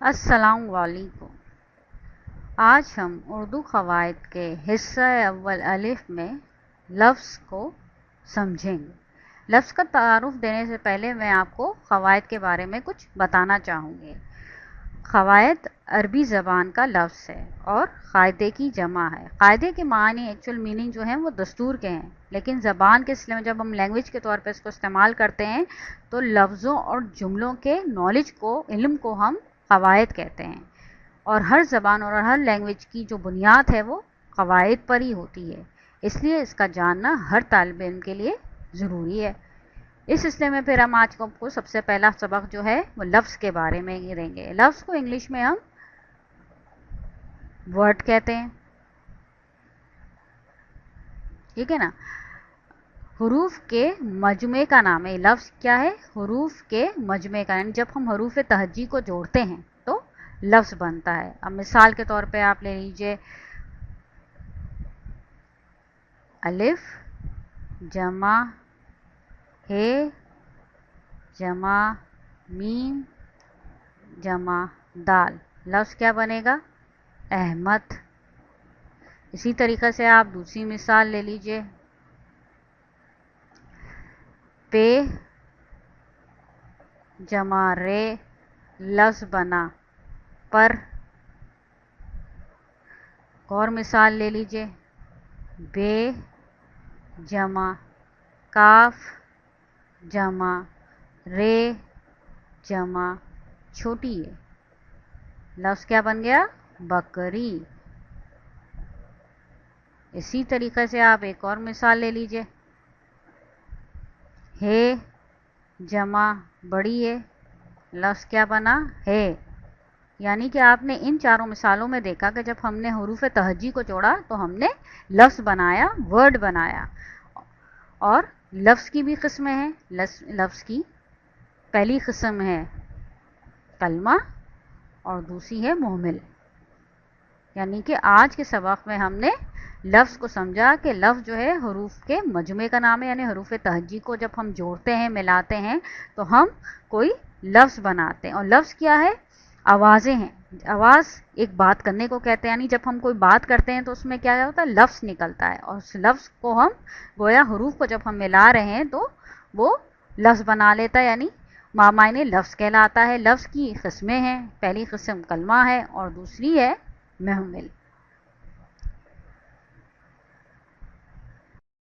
अस्सलाम वालेकुम। आज हम उर्दू क़वायद के हिस्सा अव्वल अलिफ में लफ्ज़ को समझेंगे। लफ्ज़ का तारुफ देने से पहले मैं आपको क़वायद के बारे में कुछ बताना चाहूँगी। क़वायद अरबी ज़बान का लफ्ज़ है और क़ायदे की जमा है। क़ायदे के मानी एक्चुअल मीनिंग जो है वो दस्तूर के हैं, लेकिन ज़बान के सिलसिले में जब हम लैंग्वेज के तौर पर इसको इस्तेमाल करते हैं तो लफ्ज़ों और जुमलों के नॉलेज को, इल्म को हम क़वायद कहते हैं। और हर ज़बान और हर लैंग्वेज की जो बुनियाद है वो क़वायद पर ही होती है, इसलिए इसका जानना हर तालिब इल्म के लिए ज़रूरी है। इस सिलसिले में फिर हम आज को सबसे पहला सबक जो है वो लफ्ज़ के बारे में ही देंगे। लफ्ज़ को इंग्लिश में हम वर्ड कहते हैं, ठीक है ना। हुरूफ के मजमे का नाम है। लफ्ज़ क्या है? हुरूफ के मजमे का, यानी जब हम हरूफ तहज्जी को जोड़ते हैं तो लफ्ज़ बनता है। अब मिसाल के तौर पे आप ले लीजिए अलिफ जमा हे जमा मीम जमा दाल, लफ्ज़ क्या बनेगा? अहमद। इसी तरीक़े से आप दूसरी मिसाल ले लीजिए पे जमा रे, लफ्ज़ बना पर। और मिसाल ले लीजिए बे जमा काफ जमा रे जमा छोटी है, लफ्ज़ क्या बन गया? बकरी। इसी तरीक़े से आप एक और मिसाल ले लीजिए हे जमा बड़ी है, लफ्ज़ क्या बना? है। यानी कि आपने इन चारों मिसालों में देखा कि जब हमने हुरूफ तहज्जी को जोड़ा तो हमने लफ्ज़ बनाया, वर्ड बनाया। और लफ्ज़ की भी किस्में हैं। लफ्ज़ की पहली किस्म है कलमा और दूसरी है मुहमिल। यानी कि आज के सबक में हमने लफ्ज़ को समझा कि लफ्ज़ जो है हुरूफ के मजमे का नाम है, यानी हुरूफ तहज्जी को जब हम जोड़ते हैं, मिलाते हैं तो हम कोई लफ्ज़ बनाते हैं। और लफ्ज़ क्या है? आवाज़ें हैं। आवाज़ एक बात करने को कहते हैं, यानी जब हम कोई बात करते हैं तो उसमें क्या होता है? लफ्ज़ निकलता है, और उस लफ्ज़ को हम गोया हुरूफ को जब हम मिला रहे हैं तो वो लफ्ज़ बना लेता है, यानी मायने लफ्ज़ कहलाता है। लफ्ज़ की किस्में हैं, पहली किस्म कलमा है और दूसरी है मुहमिल।